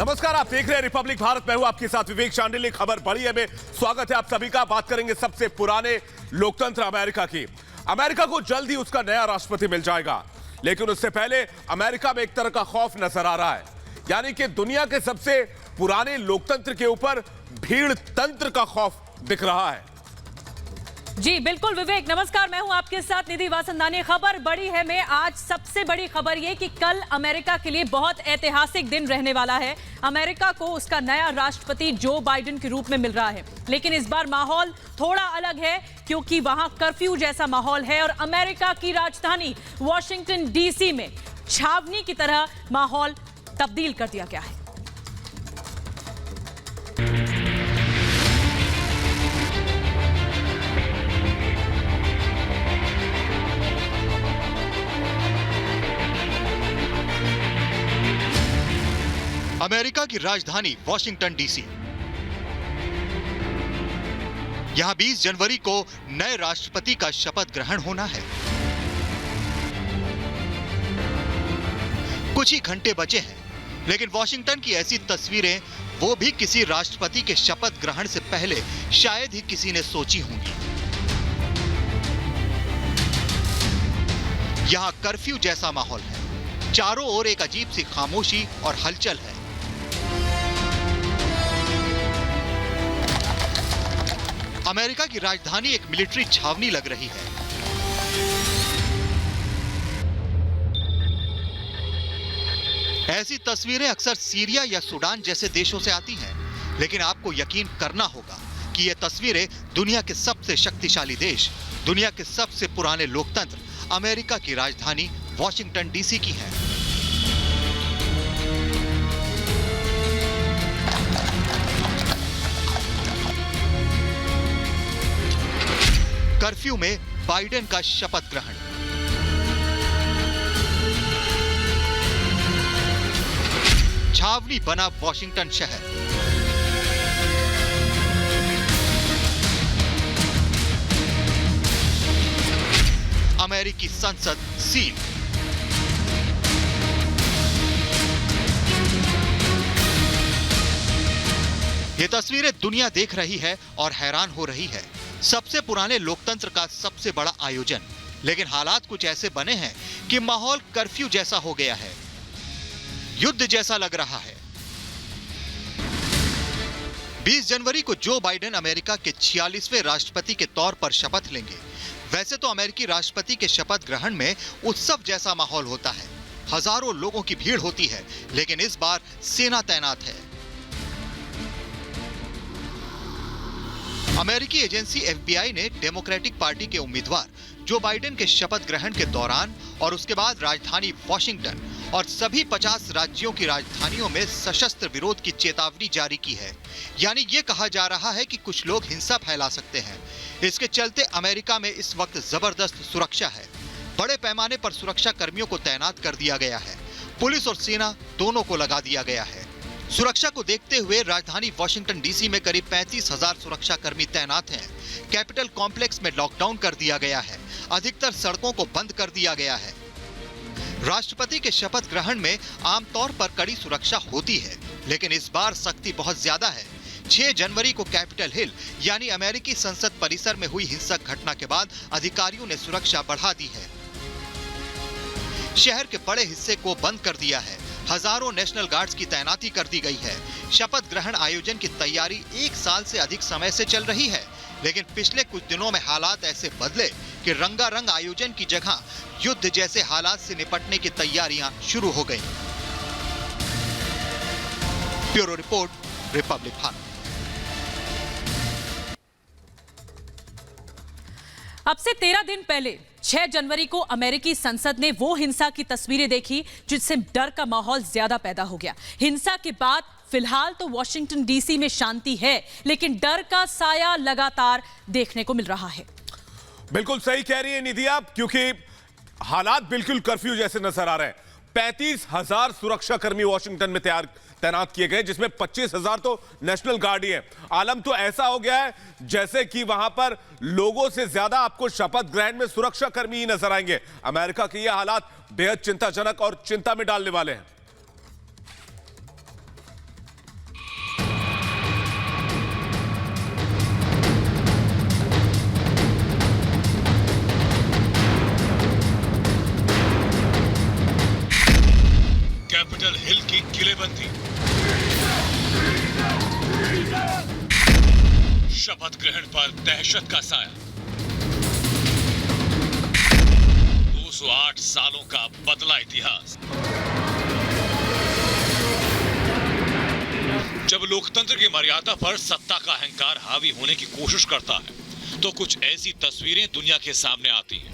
नमस्कार, आप देख रहे हैं रिपब्लिक भारत। मैं हूं आपके साथ विवेक शांडिल्य। खबर बड़ी है में स्वागत है आप सभी का। बात करेंगे सबसे पुराने लोकतंत्र अमेरिका की। अमेरिका को जल्द ही उसका नया राष्ट्रपति मिल जाएगा, लेकिन उससे पहले अमेरिका में एक तरह का खौफ नजर आ रहा है, यानी कि दुनिया के सबसे पुराने लोकतंत्र के ऊपर भीड़ तंत्र का खौफ दिख रहा है। जी बिल्कुल विवेक, नमस्कार। मैं हूं आपके साथ निधि वासंदानी। खबर बड़ी है में आज सबसे बड़ी खबर यह कि कल अमेरिका के लिए बहुत ऐतिहासिक दिन रहने वाला है। अमेरिका को उसका नया राष्ट्रपति जो बाइडेन के रूप में मिल रहा है, लेकिन इस बार माहौल थोड़ा अलग है क्योंकि वहां कर्फ्यू जैसा माहौल है और अमेरिका की राजधानी वॉशिंगटन डीसी में छावनी की तरह माहौल तब्दील कर दिया गया है। अमेरिका की राजधानी वॉशिंगटन डीसी। यहां 20 जनवरी को नए राष्ट्रपति का शपथ ग्रहण होना है। कुछ ही घंटे बचे हैं, लेकिन वॉशिंगटन की ऐसी तस्वीरें वो भी किसी राष्ट्रपति के शपथ ग्रहण से पहले शायद ही किसी ने सोची होंगी। यहां कर्फ्यू जैसा माहौल है। चारों ओर एक अजीब सी खामोशी और हलचल है। अमेरिका की राजधानी एक मिलिट्री छावनी लग रही है। ऐसी तस्वीरें अक्सर सीरिया या सूडान जैसे देशों से आती हैं, लेकिन आपको यकीन करना होगा कि ये तस्वीरें दुनिया के सबसे शक्तिशाली देश, दुनिया के सबसे पुराने लोकतंत्र अमेरिका की राजधानी वॉशिंगटन डीसी की हैं। कर्फ्यू में बाइडेन का शपथ ग्रहण। छावनी बना वॉशिंगटन शहर। अमेरिकी संसद सील। ये तस्वीरें दुनिया देख रही है और हैरान हो रही है। सबसे पुराने लोकतंत्र का सबसे बड़ा आयोजन, लेकिन हालात कुछ ऐसे बने हैं कि माहौल कर्फ्यू जैसा हो गया है, युद्ध जैसा लग रहा है। 20 जनवरी को जो बाइडेन अमेरिका के 46वें राष्ट्रपति के तौर पर शपथ लेंगे। वैसे तो अमेरिकी राष्ट्रपति के शपथ ग्रहण में उत्सव जैसा माहौल होता है, हजारों लोगों की भीड़ होती है, लेकिन इस बार सेना तैनात है। अमेरिकी एजेंसी FBI ने डेमोक्रेटिक पार्टी के उम्मीदवार जो बाइडेन के शपथ ग्रहण के दौरान और उसके बाद राजधानी वॉशिंगटन और सभी 50 राज्यों की राजधानियों में सशस्त्र विरोध की चेतावनी जारी की है। यानी ये कहा जा रहा है कि कुछ लोग हिंसा फैला सकते हैं। इसके चलते अमेरिका में इस वक्त जबरदस्त सुरक्षा है। बड़े पैमाने पर सुरक्षा कर्मियों को तैनात कर दिया गया है। पुलिस और सेना दोनों को लगा दिया गया है। सुरक्षा को देखते हुए राजधानी वॉशिंगटन डीसी में करीब 35,000 सुरक्षा कर्मी तैनात हैं। कैपिटल कॉम्प्लेक्स में लॉकडाउन कर दिया गया है। अधिकतर सड़कों को बंद कर दिया गया है। राष्ट्रपति के शपथ ग्रहण में आमतौर पर कड़ी सुरक्षा होती है, लेकिन इस बार सख्ती बहुत ज्यादा है। 6 जनवरी को कैपिटल हिल यानी अमेरिकी संसद परिसर में हुई हिंसक घटना के बाद अधिकारियों ने सुरक्षा बढ़ा दी है। शहर के बड़े हिस्से को बंद कर दिया है। हजारों नेशनल गार्ड्स की तैनाती कर दी गई है। शपथ ग्रहण आयोजन की तैयारी 1 साल से अधिक समय से चल रही है, लेकिन पिछले कुछ दिनों में हालात ऐसे बदले कि रंगारंग आयोजन की जगह युद्ध जैसे हालात से निपटने की तैयारियां शुरू हो गई। Bureau report, Republic Bharat. अब से 13 दिन पहले 6 जनवरी को अमेरिकी संसद ने वो हिंसा की तस्वीरें देखी जिससे डर का माहौल ज्यादा पैदा हो गया। हिंसा के बाद फिलहाल तो वॉशिंगटन डीसी में शांति है, लेकिन डर का साया लगातार देखने को मिल रहा है। बिल्कुल सही कह रही है निधि आप, क्योंकि हालात बिल्कुल कर्फ्यू जैसे नजर आ रहे हैं। 35,000 सुरक्षा कर्मी वॉशिंगटन में तैनात किए गए, जिसमें 25,000 तो नेशनल गार्ड ही है। आलम तो ऐसा हो गया है जैसे कि वहां पर लोगों से ज्यादा आपको शपथ ग्रहण में सुरक्षा कर्मी ही नजर आएंगे। अमेरिका के ये हालात बेहद चिंताजनक और चिंता में डालने वाले हैं। तालाबंदी, शपथ ग्रहण पर दहशत का साया, 208 सालों का बदला इतिहास। जब लोकतंत्र की मर्यादा पर सत्ता का अहंकार हावी होने की कोशिश करता है तो कुछ ऐसी तस्वीरें दुनिया के सामने आती हैं।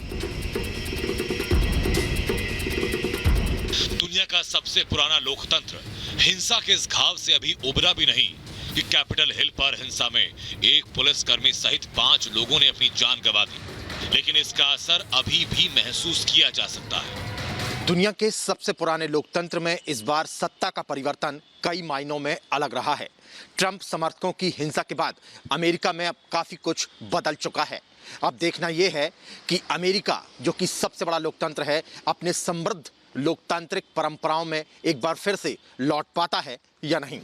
दुनिया का सबसे पुराना लोकतंत्र हिंसा के इस घाव से अभी उबरा भी नहीं कि कैपिटल हिल पर हिंसा में एक पुलिसकर्मी सहित 5 लोगों ने अपनी जान गंवा दी, लेकिन इसका असर अभी भी महसूस किया जा सकता है। दुनिया के सबसे पुराने लोकतंत्र में इस बार सत्ता का परिवर्तन कई मायनों में अलग रहा है। ट्रंप समर्थकों की हिंसा के बाद अमेरिका में अब काफी कुछ बदल चुका है। अब देखना यह है कि अमेरिका, जो कि सबसे बड़ा लोकतंत्र है, अपने समृद्ध लोकतांत्रिक परंपराओं में एक बार फिर से लौट पाता है या नहीं।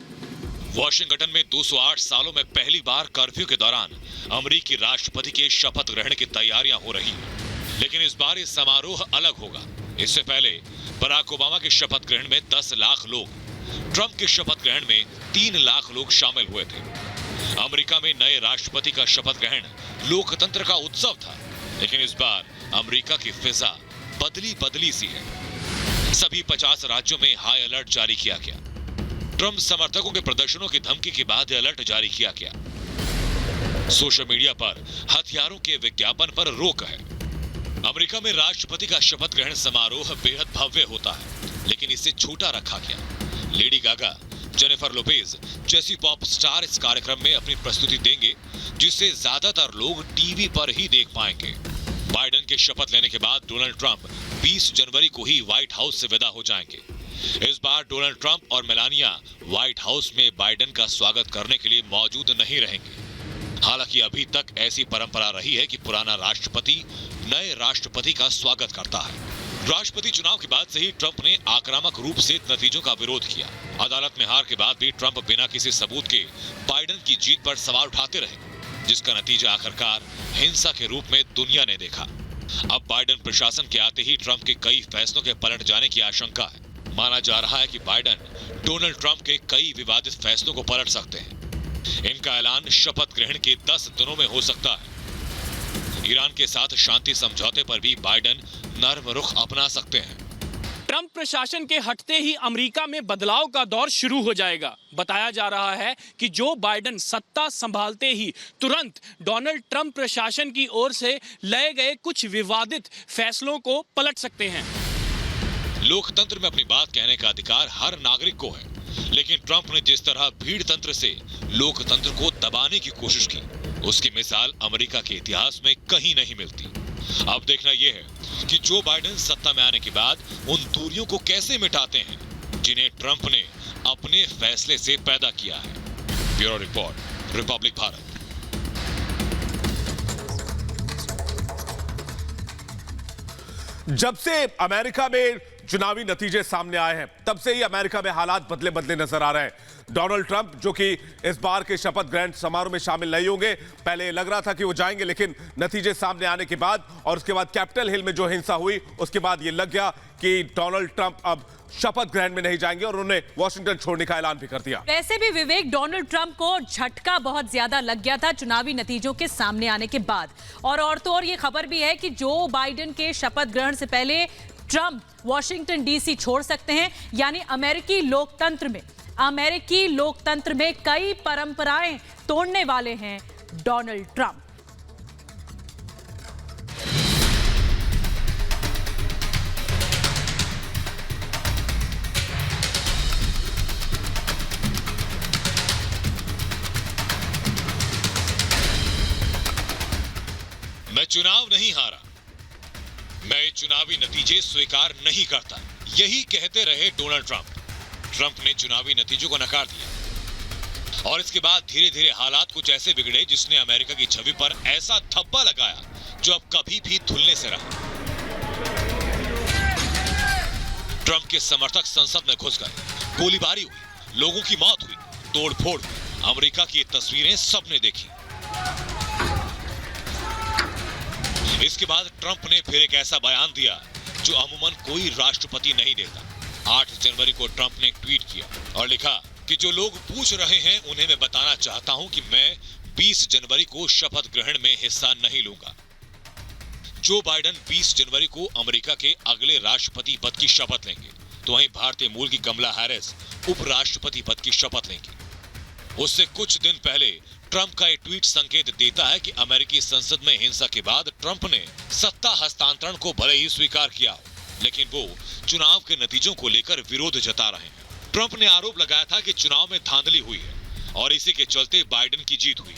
वॉशिंगटन में 208 सालों में पहली बार कर्फ्यू के दौरान अमेरिकी राष्ट्रपति के शपथ ग्रहण की तैयारियां हो रही हैं, लेकिन इस बार ये समारोह अलग होगा। इससे पहले बराक ओबामा के शपथ ग्रहण में 10 लाख लोग, ट्रंप के शपथ ग्रहण में 3 लाख लोग शामिल हुए थे। अमेरिका में नए राष्ट्रपति का शपथ ग्रहण लोकतंत्र का उत्सव था, लेकिन इस बार अमेरिका की फिजा बदली सी है। सभी 50 राज्यों में हाई अलर्ट जारी किया गया। ट्रंप समर्थकों के प्रदर्शनों की धमकी के बाद अलर्ट जारी किया गया। सोशल मीडिया पर हथियारों के विज्ञापन पर रोक है। अमेरिका में राष्ट्रपति का शपथ ग्रहण समारोह बेहद भव्य होता है, लेकिन इसे छोटा रखा गया। लेडी गागा, जेनिफर लोपेज जैसी पॉप स्टार इस कार्यक्रम में अपनी प्रस्तुति देंगे, जिसे ज्यादातर लोग टीवी पर ही देख पाएंगे। बाइडेन के शपथ लेने के बाद डोनाल्ड ट्रंप 20 जनवरी को ही व्हाइट हाउस से विदा हो जाएंगे। इस बार डोनाल्ड ट्रंप और मेलानिया व्हाइट हाउस में बाइडेन का स्वागत करने के लिए मौजूद नहीं रहेंगे। हालांकि अभी तक ऐसी परंपरा रही है कि पुराना राष्ट्रपति नए राष्ट्रपति का स्वागत करता है। राष्ट्रपति चुनाव के बाद से ही ट्रंप ने आक्रामक रूप से नतीजों का विरोध किया। अदालत में हार के बाद भी ट्रंप बिना किसी सबूत के बाइडेन की जीत पर सवाल उठाते रहे, जिसका नतीजा आखिरकार हिंसा के रूप में दुनिया ने देखा। अब बाइडेन प्रशासन के आते ही ट्रंप के कई फैसलों के पलट जाने की आशंका है। माना जा रहा है कि बाइडेन डोनाल्ड ट्रंप के कई विवादित फैसलों को पलट सकते हैं। इनका ऐलान शपथ ग्रहण के 10 दिनों में हो सकता है। ईरान के साथ शांति समझौते पर भी बाइडेन नर्म रुख अपना सकते हैं। ट्रंप प्रशासन के हटते ही अमेरिका में बदलाव का दौर शुरू हो जाएगा। बताया जा रहा है कि जो बाइडेन सत्ता संभालते ही तुरंत डोनाल्ड ट्रंप प्रशासन की ओर से लए गए कुछ विवादित फैसलों को पलट सकते हैं। लोकतंत्र में अपनी बात कहने का अधिकार हर नागरिक को है, लेकिन ट्रंप ने जिस तरह भीड़ तंत्र से लोकतंत्र को दबाने की कोशिश की, उसकी मिसाल अमेरिका के इतिहास में कहीं नहीं मिलती। अब देखना यह है कि जो बाइडेन सत्ता में आने के बाद उन दूरियों को कैसे मिटाते हैं, जिन्हें ट्रंप ने अपने फैसले से पैदा किया है। Bureau report, Republic Bharat. जब से अमेरिका में चुनावी नतीजे सामने आए हैं, तब से ही अमेरिका में हालात बदले नजर आ रहे हैं। डोनाल्ड ट्रंप, जो कि इस बार के शपथ ग्रहण समारोह में शामिल नहीं होंगे, पहले लग रहा था कि वो जाएंगे, लेकिन नतीजे सामने आने के बाद और उसके बाद कैपिटल हिल में जो हिंसा हुई, उसके बाद ये लग गया कि डोनाल्ड ट्रंप अब शपथ ग्रहण में नहीं जाएंगे और उन्होंने वॉशिंगटन छोड़ने का ऐलान भी कर दिया। वैसे भी विवेक, डोनाल्ड ट्रंप को झटका बहुत ज्यादा लग गया था चुनावी नतीजों के सामने आने के बाद। और तो और ये खबर भी है कि जो बाइडेन के शपथ ग्रहण से पहले ट्रंप वॉशिंगटन डीसी छोड़ सकते हैं। यानी अमेरिकी लोकतंत्र में कई परंपराएं तोड़ने वाले हैं डोनाल्ड ट्रंप। मैं चुनाव नहीं हारा, मैं चुनावी नतीजे स्वीकार नहीं करता, यही कहते रहे डोनाल्ड ट्रंप। ट्रंप ने चुनावी नतीजों को नकार दिया और इसके बाद धीरे धीरे हालात कुछ ऐसे बिगड़े जिसने अमेरिका की छवि पर ऐसा धब्बा लगाया जो अब कभी भी धुलने से रहा। ट्रंप के समर्थक संसद में घुस गए, गोलीबारी हुई, लोगों की मौत हुई, तोड़फोड़ हुई। अमेरिका की तस्वीरें सबने देखी। इसके बाद ट्रंप ने फिर एक ऐसा बयान दिया जो अमूमन कोई राष्ट्रपति नहीं देता। 8 जनवरी को ट्रंप ने एक ट्वीट किया और लिखा कि जो लोग पूछ रहे हैं उन्हें मैं बताना चाहता हूं कि मैं 20 जनवरी को शपथ ग्रहण में हिस्सा नहीं लूंगा। जो बाइडेन 20 जनवरी को अमेरिका के अगले राष्ट्रपति पद की शपथ लेंगे, तो वहीं भारतीय मूल की कमला हैरिस उपराष्ट्रपति पद की शपथ लेंगी। उससे कुछ दिन पहले ट्रंप का एक ट्वीट संकेत देता है कि अमेरिकी संसद में हिंसा के बाद ट्रंप ने सत्ता हस्तांतरण को भले ही स्वीकार किया हो, लेकिन वो चुनाव के नतीजों को लेकर विरोध जता रहे हैं। ट्रंप ने आरोप लगाया था कि चुनाव में धांधली हुई है और इसी के चलते बाइडेन की जीत हुई।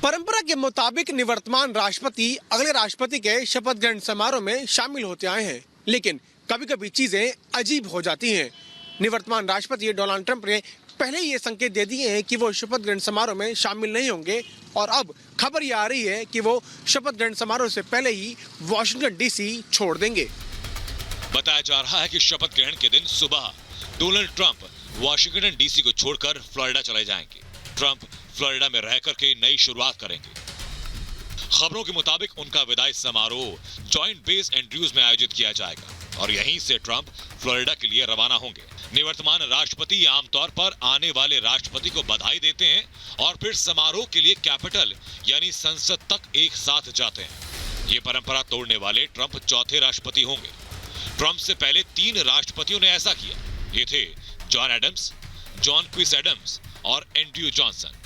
परंपरा के मुताबिक निवर्तमान राष्ट्रपति अगले राष्ट्रपति के शपथ ग्रहण समारोह में शामिल होते आए हैं, लेकिन कभी कभी चीजें अजीब हो जाती हैं। निवर्तमान राष्ट्रपति डोनाल्ड ट्रंप ने पहले ये संकेत दे दिए हैं कि वो शपथ ग्रहण समारोह में शामिल नहीं होंगे और अब खबर ये आ रही है कि वो शपथ ग्रहण समारोह से पहले ही वॉशिंगटन डीसी छोड़ देंगे। बताया जा रहा है कि शपथ ग्रहण के दिन सुबह डोनाल्ड ट्रंप वॉशिंगटन डीसी को छोड़कर फ्लोरिडा चले जाएंगे। ट्रंप फ्लोरिडा में रहकर के नई शुरुआत करेंगे। खबरों के मुताबिक उनका विदाई समारोह जॉइंट बेस एंड्रयूज में आयोजित किया जाएगा और यहीं से ट्रंप फ्लोरिडा के लिए रवाना होंगे। निवर्तमान राष्ट्रपति आमतौर पर आने वाले राष्ट्रपति को बधाई देते हैं और फिर समारोह के लिए कैपिटल यानी संसद तक एक साथ जाते हैं। ये परंपरा तोड़ने वाले ट्रंप चौथे राष्ट्रपति होंगे। ट्रंप से पहले 3 राष्ट्रपतियों ने ऐसा किया। ये थे जॉन एडम्स, जॉन क्विस एडम्स और एंड्रयू जॉनसन।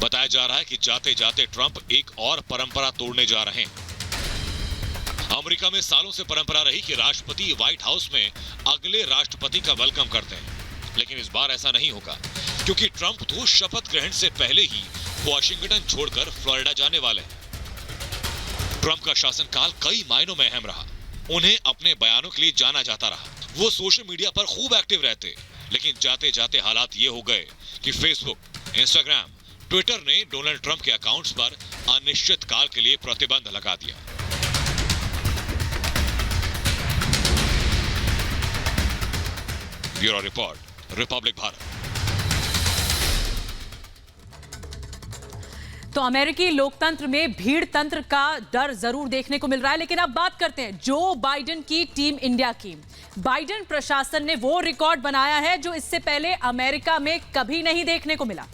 बताया जा रहा है कि जाते जाते ट्रंप एक और परंपरा तोड़ने जा रहे हैं। अमेरिका में सालों से परंपरा रही कि राष्ट्रपति व्हाइट हाउस में अगले राष्ट्रपति का वेलकम करते हैं, लेकिन इस बार ऐसा नहीं होगा क्योंकि ट्रंप तो शपथ ग्रहण से पहले ही वॉशिंगटन छोड़कर फ्लोरिडा जाने वाले हैं। ट्रंप का शासनकाल कई मायनों में अहम रहा। उन्हें अपने बयानों के लिए जाना जाता रहा। वो सोशल मीडिया पर खूब एक्टिव रहते, लेकिन जाते जाते हालात ये हो गए कि फेसबुक, इंस्टाग्राम, ट्विटर ने डोनाल्ड ट्रंप के अकाउंट्स पर अनिश्चित काल के लिए प्रतिबंध लगा दिया। Bureau report, Republic Bharat. तो अमेरिकी लोकतंत्र में भीड़ तंत्र का डर जरूर देखने को मिल रहा है, लेकिन अब बात करते हैं जो बाइडेन की टीम इंडिया की। बाइडेन प्रशासन ने वो रिकॉर्ड बनाया है जो इससे पहले अमेरिका में कभी नहीं देखने को मिला।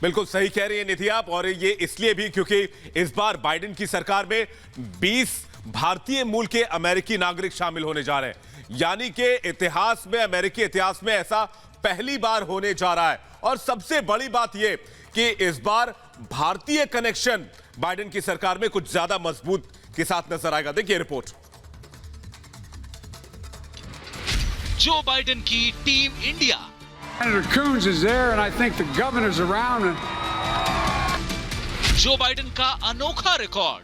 बिल्कुल सही कह रही है निधि आप, और ये इसलिए भी क्योंकि इस बार बाइडेन की सरकार में 20 भारतीय मूल के अमेरिकी नागरिक शामिल होने जा रहे हैं। यानी कि इतिहास में, अमेरिकी इतिहास में ऐसा पहली बार होने जा रहा है। और सबसे बड़ी बात यह कि इस बार भारतीय कनेक्शन बाइडेन की सरकार में कुछ ज्यादा मजबूत के साथ नजर आएगा। देखिए रिपोर्ट। जो बाइडेन की team India. Senator Coons is there, and I think the governor's around. Joe Biden का अनोखा रिकॉर्ड।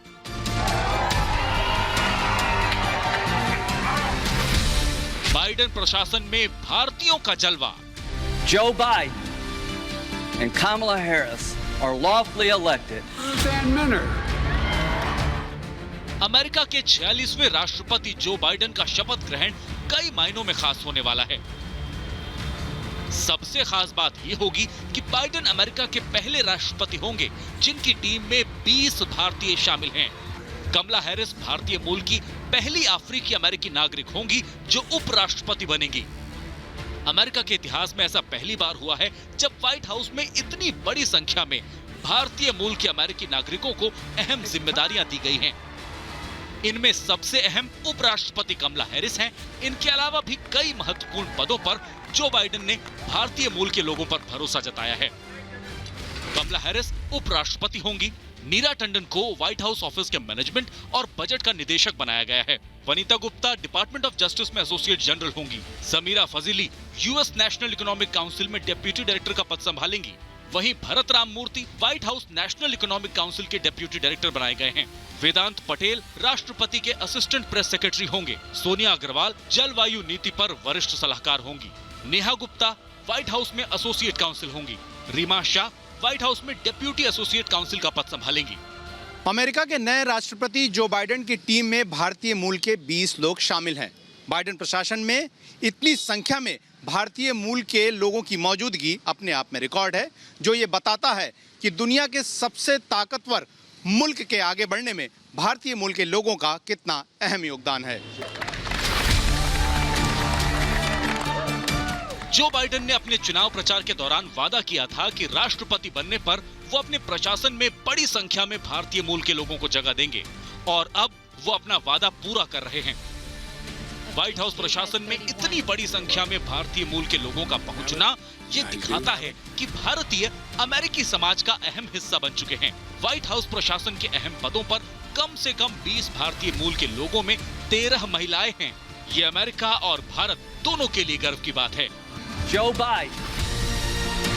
बाइडेन प्रशासन में भारतीयों का जलवा। Joe Biden and Kamala Harris are lawfully elected. Dan Minner. America के 46वें राष्ट्रपति जो बाइडेन का शपथ ग्रहण कई मायनों में खास होने वाला है। सबसे खास बात यह होगी कि बाइडेन अमेरिका के पहले राष्ट्रपति होंगे जिनकी टीम में 20 भारतीय शामिल हैं। कमला हैरिस भारतीय मूल की पहली अफ्रीकी अमेरिकी नागरिक होंगी जो उपराष्ट्रपति बनेंगी। अमेरिका के इतिहास में ऐसा पहली बार हुआ है जब व्हाइट हाउस में इतनी बड़ी संख्या में भारतीय मूल के अमेरिकी नागरिकों को अहम जिम्मेदारियां दी गई हैं। इनमें सबसे अहम उपराष्ट्रपति कमला हैरिस हैं। इनके अलावा भी कई महत्वपूर्ण पदों पर जो बाइडेन ने भारतीय मूल के लोगों पर भरोसा जताया है। कमला हैरिस उपराष्ट्रपति होंगी। नीरा टंडन को व्हाइट हाउस ऑफिस के मैनेजमेंट और बजट का निदेशक बनाया गया है। Vanita Gupta department of justice में एसोसिएट जनरल होंगी। Sameera Fazili US national economic council में डिप्यूटी डायरेक्टर का पद संभालेंगी। वहीं Bharat Ram Murthy White House national economic council के डिप्यूटी डायरेक्टर बनाए गए हैं। वेदांत पटेल राष्ट्रपति के असिस्टेंट प्रेस सेक्रेटरी होंगे। सोनिया अग्रवाल जलवायु नीति पर वरिष्ठ सलाहकार होंगी। नेहा गुप्ता व्हाइट हाउस में एसोसिएट काउंसिल होंगी। रीमा शाह व्हाइट हाउस में डिप्यूटी एसोसिएट काउंसिल का पद संभालेंगी। अमेरिका के नए राष्ट्रपति जो बाइडेन की टीम में भारतीय मूल के 20 लोग शामिल हैं। बाइडेन प्रशासन में इतनी संख्या में भारतीय मूल के लोगों की मौजूदगी अपने आप में रिकॉर्ड है, जो ये बताता है कि दुनिया के सबसे ताकतवर मुल्क के आगे बढ़ने में भारतीय मूल के लोगों का कितना अहम योगदान है। जो बाइडेन ने अपने चुनाव प्रचार के दौरान वादा किया था कि राष्ट्रपति बनने पर वो अपने प्रशासन में बड़ी संख्या में भारतीय मूल के लोगों को जगह देंगे, और अब वो अपना वादा पूरा कर रहे हैं। व्हाइट हाउस प्रशासन में इतनी बड़ी संख्या में भारतीय मूल के लोगों का पहुंचना ये दिखाता है कि भारतीय अमेरिकी समाज का अहम हिस्सा बन चुके हैं। व्हाइट हाउस प्रशासन के अहम पदों पर कम से कम 20 भारतीय मूल के लोगों में 13 महिलाएं हैं। ये अमेरिका और भारत दोनों के लिए गर्व की बात है। Joe Biden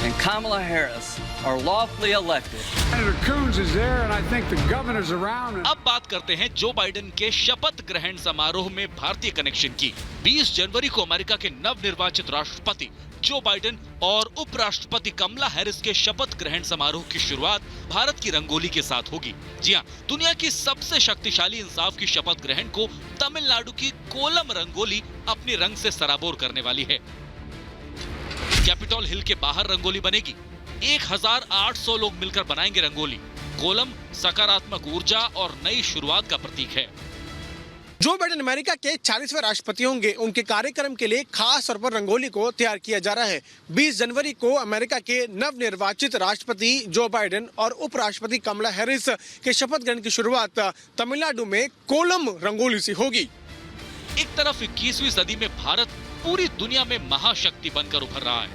and Kamala Harris are lawfully elected. Senator Coons is there, and I think the governors around. अब बात करते हैं जो बाइडेन के शपथ ग्रहण समारोह में भारतीय कनेक्शन की। 20 जनवरी को अमेरिका के नवनिर्वाचित राष्ट्रपति जो बाइडेन और उपराष्ट्रपति कमला हैरिस के शपथ ग्रहण समारोह की शुरुआत भारत की रंगोली के साथ होगी। जी हां, दुनिया की सबसे शक्तिशाली इंसाफ की शपथ ग्रहण को तमिलनाडु की कोलम रंगोली अपने रंग से सराबोर करने वाली है। कैपिटॉल हिल के बाहर रंगोली बनेगी। 1800 लोग मिलकर बनाएंगे रंगोली। कोलम सकारात्मक ऊर्जा और नई शुरुआत का प्रतीक है। जो बाइडेन अमेरिका के 40वें राष्ट्रपति होंगे, उनके कार्यक्रम के लिए खास तौर पर रंगोली को तैयार किया जा रहा है। 20 जनवरी को अमेरिका के नवनिर्वाचित राष्ट्रपति जो बाइडेन और उपराष्ट्रपति कमला हैरिस के शपथ ग्रहण की शुरुआत तमिलनाडु में कोलम रंगोली से होगी। एक तरफ 21वीं सदी में भारत पूरी दुनिया में महाशक्ति बनकर उभर रहा है,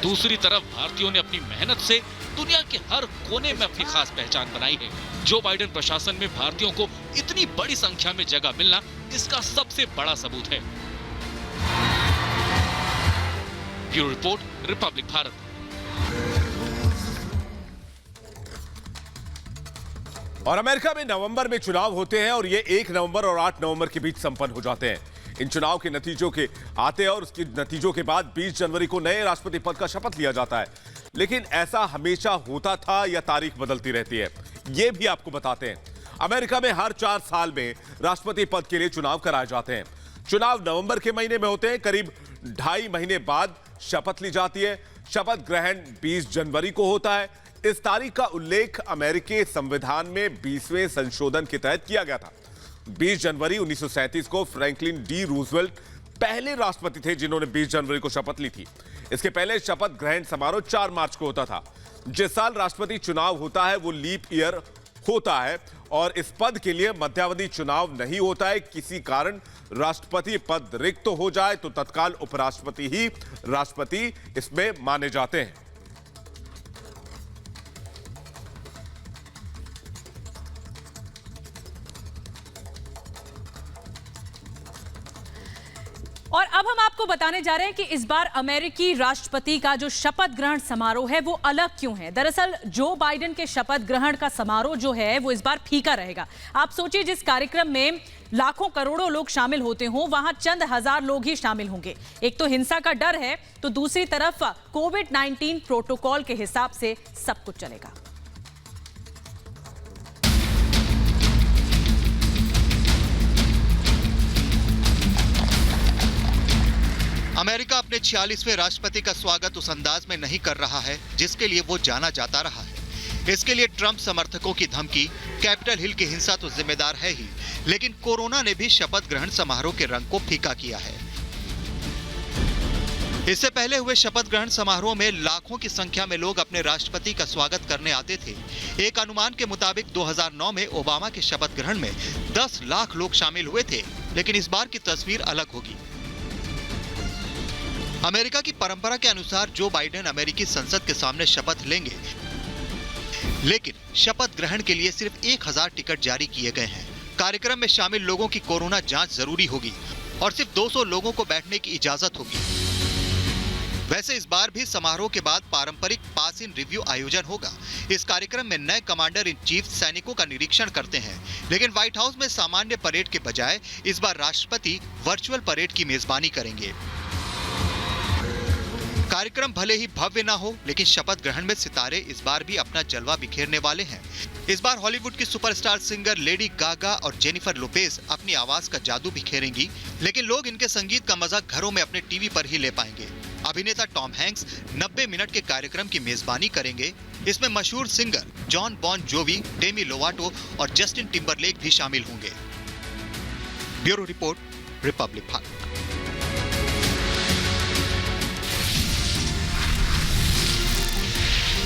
दूसरी तरफ भारतीयों ने अपनी मेहनत से दुनिया के हर कोने में अपनी खास पहचान बनाई है। जो बाइडेन प्रशासन में भारतीयों को इतनी बड़ी संख्या में जगह मिलना इसका सबसे बड़ा सबूत है। Bureau report, Republic Bharat. और अमेरिका में नवंबर में चुनाव होते हैं और ये 1 नवंबर और 8 नवंबर के बीच संपन्न हो जाते हैं। इन चुनाव के नतीजों के आते हैं और उसके नतीजों के बाद 20 जनवरी को नए राष्ट्रपति पद का शपथ लिया जाता है। लेकिन ऐसा हमेशा होता था या तारीख बदलती रहती है, ये भी आपको बताते हैं। अमेरिका में हर 4 साल में राष्ट्रपति पद के लिए चुनाव कराए जाते हैं। चुनाव नवंबर के महीने में होते हैं। करीब 2.5 महीने बाद शपथ ली जाती है। शपथ ग्रहण 20 जनवरी को होता है। इस तारीख का उल्लेख अमेरिकी संविधान में 20वें संशोधन के तहत किया गया था। 20 जनवरी 1937 को फ्रैंकलिन डी रूजवेल्ट पहले राष्ट्रपति थे जिन्होंने 20 जनवरी को शपथ ली थी। इसके पहले शपथ ग्रहण समारोह 4 मार्च को होता था। जिस साल राष्ट्रपति चुनाव होता है वो लीप ईयर होता है और इस पद के लिए मध्यावधि चुनाव नहीं होता है। किसी कारण राष्ट्रपति पद रिक्त हो जाए तो तत्काल उपराष्ट्रपति ही राष्ट्रपति इसमें माने जाते हैं। और अब हम आपको बताने जा रहे हैं कि इस बार अमेरिकी राष्ट्रपति का जो शपथ ग्रहण समारोह है वो अलग क्यों है। दरअसल जो बाइडेन के शपथ ग्रहण का समारोह जो है वो इस बार फीका रहेगा। आप सोचिए, जिस कार्यक्रम में लाखों करोड़ों लोग शामिल होते हों वहां चंद हजार लोग ही शामिल होंगे। एक तो हिंसा का डर है, तो दूसरी तरफ कोविड-19 प्रोटोकॉल के हिसाब से सब कुछ चलेगा। अमेरिका अपने 46वें राष्ट्रपति का स्वागत उस अंदाज में नहीं कर रहा है जिसके लिए वो जाना जाता रहा है। इसके लिए ट्रंप समर्थकों की धमकी, कैपिटल हिल की हिंसा तो जिम्मेदार है ही, लेकिन कोरोना ने भी शपथ ग्रहण समारोह के रंग को फीका किया है। इससे पहले हुए शपथ ग्रहण समारोह में लाखों की संख्या में लोग अपने राष्ट्रपति का स्वागत करने आते थे। एक अनुमान के मुताबिक 2009 में ओबामा के शपथ ग्रहण में 10 लाख लोग शामिल हुए थे, लेकिन इस बार की तस्वीर अलग होगी। अमेरिका की परंपरा के अनुसार जो बाइडेन अमेरिकी संसद के सामने शपथ लेंगे, लेकिन शपथ ग्रहण के लिए सिर्फ 1000 टिकट जारी किए गए हैं। कार्यक्रम में शामिल लोगों की कोरोना जांच जरूरी होगी और सिर्फ 200 लोगों को बैठने की इजाजत होगी। वैसे इस बार भी समारोह के बाद पारंपरिक पास इन रिव्यू आयोजन होगा। इस कार्यक्रम में नए कमांडर इन चीफ सैनिकों का निरीक्षण करते हैं, लेकिन व्हाइट हाउस में सामान्य परेड के बजाय इस बार राष्ट्रपति वर्चुअल परेड की मेजबानी करेंगे। कार्यक्रम भले ही भव्य ना हो, लेकिन शपथ ग्रहण में सितारे इस बार भी अपना जलवा बिखेरने वाले हैं। इस बार हॉलीवुड की सुपरस्टार सिंगर लेडी गागा और जेनिफर लोपेज अपनी आवाज का जादू बिखेरेंगी, लेकिन लोग इनके संगीत का मजा घरों में अपने टीवी पर ही ले पाएंगे। अभिनेता टॉम हैंक्स 90 मिनट के कार्यक्रम की मेजबानी करेंगे। इसमें मशहूर singer Jon Bon Jovi, Demi Lovato और जस्टिन टिम्बरलेक भी शामिल होंगे। Bureau report, Republic Bharat.